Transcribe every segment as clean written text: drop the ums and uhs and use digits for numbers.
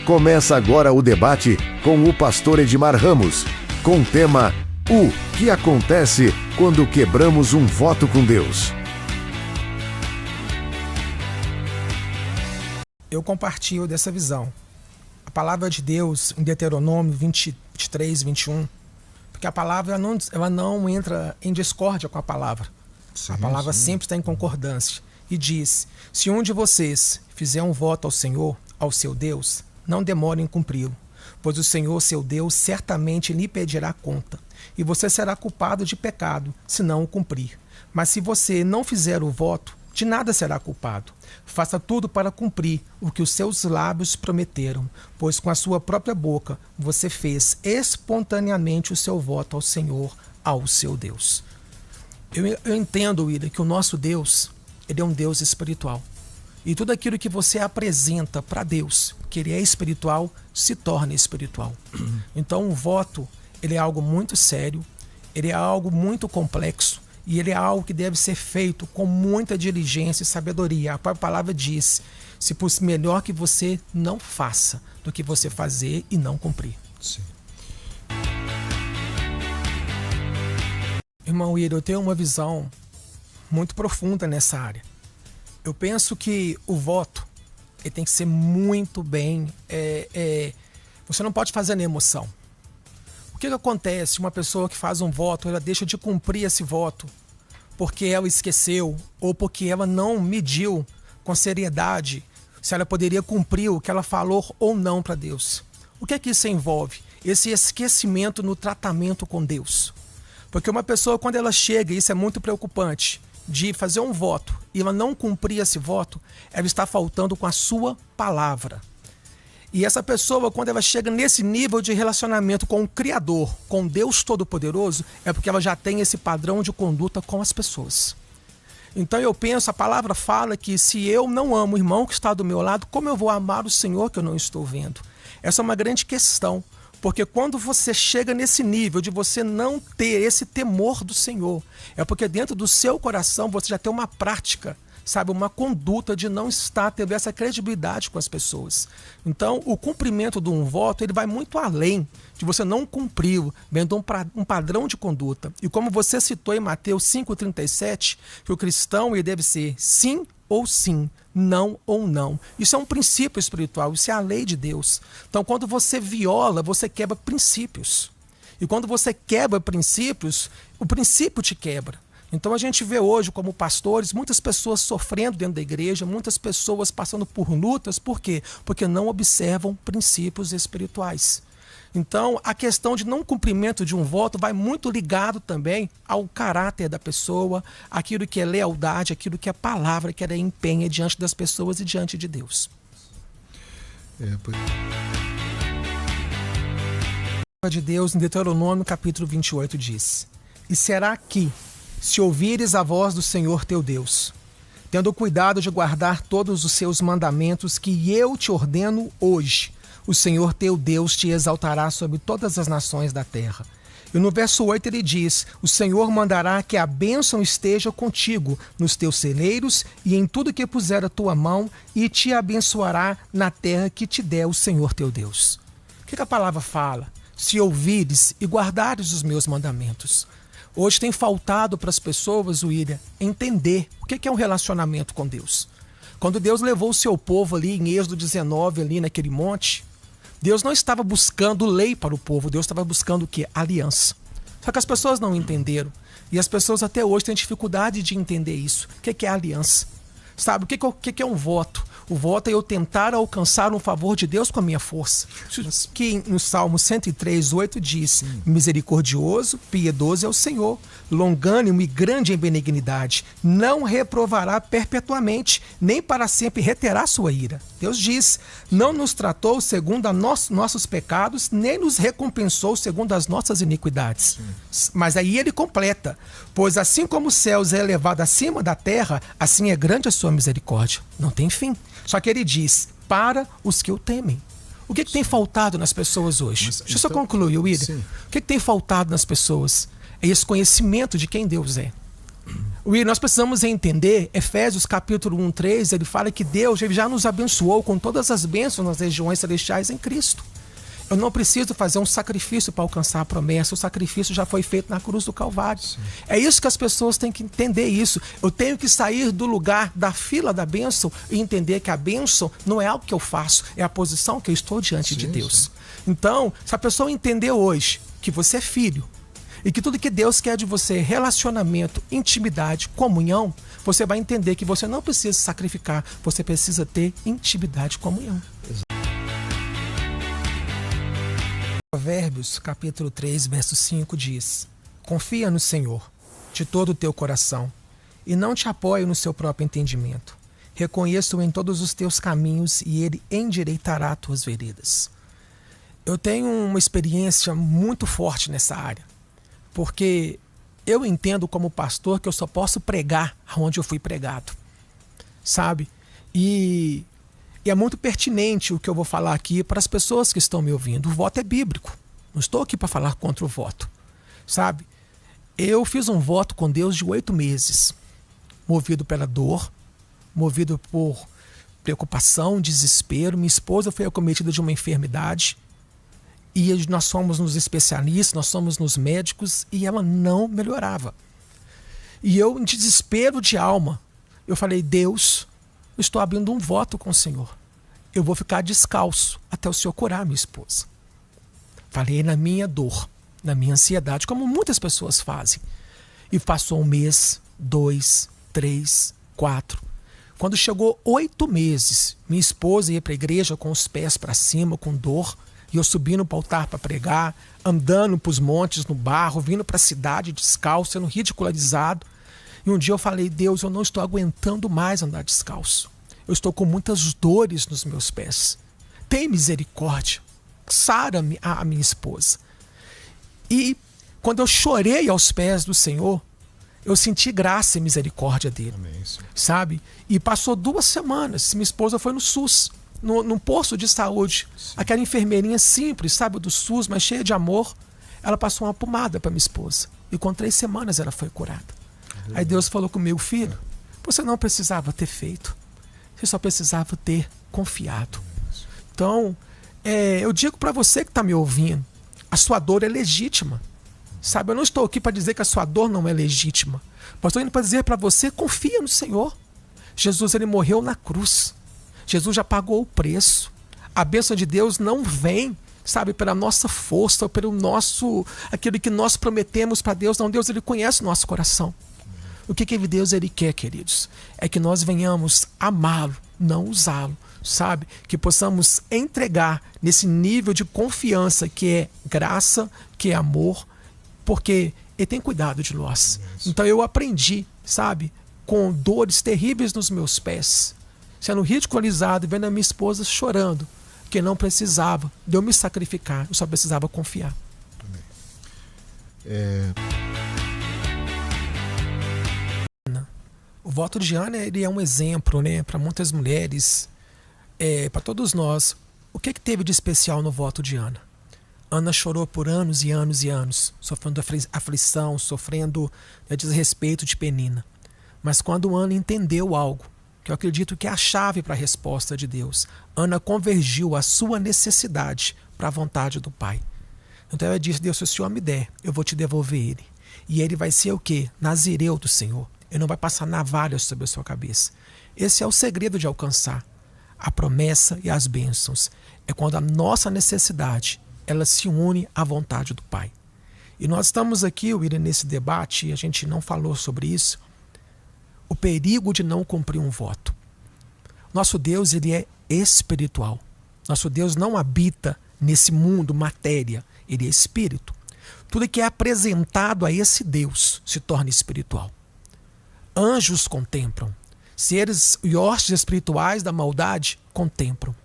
Começa agora o debate com o pastor Edmar Ramos, com o tema O que acontece quando quebramos um voto com Deus? Eu compartilho dessa visão. A palavra de Deus em Deuteronômio 23, 21, porque a palavra ela não entra em discórdia com a palavra. Sim, a palavra sempre está em concordância. E diz: se um de vocês fizer um voto ao Senhor, ao seu Deus, não demore em cumpri-lo, pois o Senhor, seu Deus, certamente lhe pedirá conta, e você será culpado de pecado, se não o cumprir. Mas se você não fizer o voto, de nada será culpado. Faça tudo para cumprir o que os seus lábios prometeram, pois com a sua própria boca você fez espontaneamente o seu voto ao Senhor, ao seu Deus. Eu entendo, William, que o nosso Deus, ele é um Deus espiritual. E tudo aquilo que você apresenta para Deus, que ele é espiritual, se torna espiritual. Então o voto, ele é algo muito sério, ele é algo muito complexo, e ele é algo que deve ser feito com muita diligência e sabedoria. A própria palavra diz: se fosse melhor que você não faça do que você fazer e não cumprir. Sim. Irmão William, eu tenho uma visão muito profunda nessa área. Eu penso que o voto ele tem que ser muito bem... você não pode fazer na emoção. O que acontece? Uma pessoa que faz um voto, ela deixa de cumprir esse voto porque ela esqueceu ou porque ela não mediu com seriedade se ela poderia cumprir o que ela falou ou não para Deus. O que é que isso envolve? Esse esquecimento no tratamento com Deus. Porque uma pessoa, quando ela chega, e isso é muito preocupante, de fazer um voto e ela não cumprir esse voto, ela está faltando com a sua palavra. E essa pessoa, quando ela chega nesse nível de relacionamento com o Criador, com Deus Todo-Poderoso, é porque ela já tem esse padrão de conduta com as pessoas. Então eu penso, a palavra fala que se eu não amo o irmão que está do meu lado, como eu vou amar o Senhor que eu não estou vendo? Essa é uma grande questão, porque quando você chega nesse nível de você não ter esse temor do Senhor, é porque dentro do seu coração você já tem uma prática, sabe, uma conduta de não estar tendo essa credibilidade com as pessoas. Então, o cumprimento de um voto, ele vai muito além de você não cumprir, vendo um padrão de conduta. E como você citou em Mateus 5,37, que o cristão ele deve ser sim ou sim, não ou não. Isso é um princípio espiritual, isso é a lei de Deus. Então, quando você viola, você quebra princípios. E quando você quebra princípios, o princípio te quebra. Então a gente vê hoje, como pastores, muitas pessoas sofrendo dentro da igreja, muitas pessoas passando por lutas. Por quê? Porque não observam princípios espirituais. Então a questão de não cumprimento de um voto vai muito ligado também ao caráter da pessoa, aquilo que é lealdade, aquilo que é palavra que ela empenha diante das pessoas e diante de Deus. A palavra de Deus em Deuteronômio capítulo 28 diz: e será que, se ouvires a voz do Senhor teu Deus, tendo cuidado de guardar todos os seus mandamentos que eu te ordeno hoje, o Senhor teu Deus te exaltará sobre todas as nações da terra. E no verso 8 ele diz: o Senhor mandará que a bênção esteja contigo nos teus celeiros e em tudo que puser a tua mão, e te abençoará na terra que te der o Senhor teu Deus. O que a palavra fala? Se ouvires e guardares os meus mandamentos. Hoje tem faltado para as pessoas, William, entender o que é um relacionamento com Deus. Quando Deus levou o seu povo ali em Êxodo 19, ali naquele monte, Deus não estava buscando lei para o povo, Deus estava buscando o quê? Aliança. Só que as pessoas não entenderam. E as pessoas até hoje têm dificuldade de entender isso. O que é aliança? Sabe, o que é um voto? O voto é eu tentar alcançar um favor de Deus com a minha força. Que no Salmo 103, 8 diz: misericordioso, piedoso é o Senhor, longânimo e grande em benignidade, não reprovará perpetuamente, nem para sempre reterá sua ira. Deus diz: não nos tratou segundo nossos pecados, nem nos recompensou segundo as nossas iniquidades. Mas aí ele completa: pois assim como os céus é elevado acima da terra, assim é grande a sua misericórdia. Não tem fim. Só que ele diz: para os que o temem. O que tem faltado nas pessoas hoje? Deixa eu só concluir, William. O que tem faltado nas pessoas? É esse conhecimento de quem Deus é. Nós precisamos entender, Efésios capítulo 1, 3, ele fala que Deus ele já nos abençoou com todas as bênçãos nas regiões celestiais em Cristo. Eu não preciso fazer um sacrifício para alcançar a promessa, o sacrifício já foi feito na cruz do Calvário. Sim. É isso que as pessoas têm que entender isso. Eu tenho que sair do lugar da fila da bênção e entender que a bênção não é algo que eu faço, é a posição que eu estou diante de Deus. Sim. Então, se a pessoa entender hoje que você é filho, e que tudo que Deus quer de você é relacionamento, intimidade, comunhão, você vai entender que você não precisa se sacrificar, você precisa ter intimidade e comunhão. Provérbios, capítulo 3, verso 5 diz: confia no Senhor de todo o teu coração e não te apoie no seu próprio entendimento. Reconheça-o em todos os teus caminhos e ele endireitará tuas veredas. Eu tenho uma experiência muito forte nessa área. Porque eu entendo como pastor que eu só posso pregar onde eu fui pregado, sabe? E é muito pertinente o que eu vou falar aqui para as pessoas que estão me ouvindo. O voto é bíblico. Não estou aqui para falar contra o voto, sabe? Eu fiz um voto com Deus de 8 meses, movido pela dor, movido por preocupação, desespero. Minha esposa foi acometida de uma enfermidade. E nós fomos nos especialistas, nós fomos nos médicos e ela não melhorava. E eu, em desespero de alma, eu falei: Deus, eu estou abrindo um voto com o Senhor. Eu vou ficar descalço até o Senhor curar minha esposa. Falei na minha dor, na minha ansiedade, como muitas pessoas fazem. E passou 1 mês, 2, 3, 4. Quando chegou 8 meses, minha esposa ia para a igreja com os pés para cima, com dor. E eu subindo para o altar para pregar, andando para os montes no barro, vindo para a cidade descalço, sendo ridicularizado. E um dia eu falei: Deus, eu não estou aguentando mais andar descalço. Eu estou com muitas dores nos meus pés. Tem misericórdia. Sara a minha esposa. E quando eu chorei aos pés do Senhor, eu senti graça e misericórdia dele. Amém, sabe? E passou 2 semanas, minha esposa foi no SUS. Num posto de saúde. Sim. Aquela enfermeirinha simples, sabe, do SUS, mas cheia de amor. Ela passou uma pomada para minha esposa. E com 3 semanas ela foi curada. Aí Deus falou comigo: filho, você não precisava ter feito. Você só precisava ter confiado. Então, eu digo para você que está me ouvindo, a sua dor é legítima. Sabe, eu não estou aqui para dizer que a sua dor não é legítima. Mas estou indo para dizer para você: confia no Senhor. Jesus, ele morreu na cruz. Jesus já pagou o preço. A bênção de Deus não vem, sabe, pela nossa força, ou pelo aquilo que nós prometemos para Deus. Não, Deus, ele conhece o nosso coração. O que Deus ele quer, queridos? É que nós venhamos amá-lo, não usá-lo, sabe? Que possamos entregar nesse nível de confiança que é graça, que é amor, porque ele tem cuidado de nós. Então eu aprendi, sabe, com dores terríveis nos meus pés, sendo ridicularizado e vendo a minha esposa chorando, que não precisava de eu me sacrificar, eu só precisava confiar. O voto de Ana, ele é um exemplo, né, para muitas mulheres, para todos nós. O que teve de especial no voto de Ana? Ana chorou por anos e anos e anos, sofrendo aflição, sofrendo desrespeito de Penina. Mas quando Ana entendeu algo, que eu acredito que é a chave para a resposta de Deus, Ana convergiu a sua necessidade para a vontade do Pai. Então ela disse: Deus, se o Senhor me der, eu vou te devolver ele. E ele vai ser o quê? Nazireu do Senhor. Ele não vai passar navalha sobre a sua cabeça. Esse é o segredo de alcançar a promessa e as bênçãos. É quando a nossa necessidade ela se une à vontade do Pai. E nós estamos aqui, William, nesse debate, e a gente não falou sobre isso, o perigo de não cumprir um voto. Nosso Deus, ele é espiritual. Nosso Deus não habita nesse mundo, matéria. Ele é espírito. Tudo que é apresentado a esse Deus se torna espiritual. Anjos contemplam. Seres e hostes espirituais da maldade contemplam.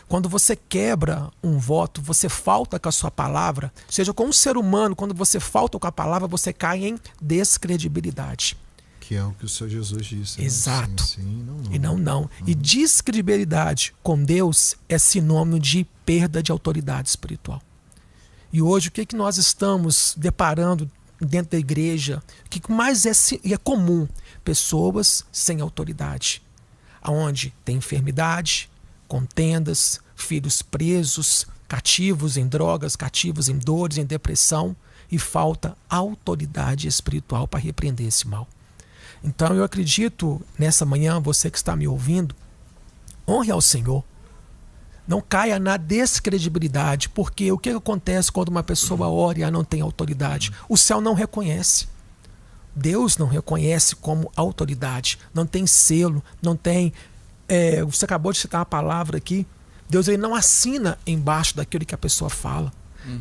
Quando você quebra um voto, você falta com a sua palavra, seja com um ser humano, quando você falta com a palavra, você cai em descredibilidade. Que é o que o Senhor Jesus disse. Exato. Sim, sim, não. E não. E descredibilidade com Deus é sinônimo de perda de autoridade espiritual. E hoje, o que nós estamos deparando dentro da igreja, o que mais é comum? Pessoas sem autoridade, onde tem enfermidade, contendas, filhos presos, cativos em drogas, cativos em dores, em depressão, e falta autoridade espiritual para repreender esse mal. Então eu acredito, nessa manhã, você que está me ouvindo, honre ao Senhor. Não caia na descredibilidade, porque o que acontece quando uma pessoa ora e ela não tem autoridade? O céu não reconhece. Deus não reconhece como autoridade. Não tem selo, não tem... você acabou de citar uma palavra aqui. Deus ele não assina embaixo daquilo que a pessoa fala.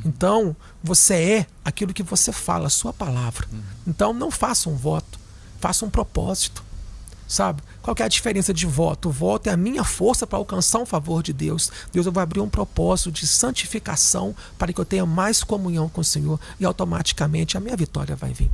Então, você é aquilo que você fala, a sua palavra. Então, não faça um voto, faça um propósito. Sabe? Qual que é a diferença de voto? O voto é a minha força para alcançar um favor de Deus. Deus vai abrir um propósito de santificação para que eu tenha mais comunhão com o Senhor e automaticamente a minha vitória vai vir.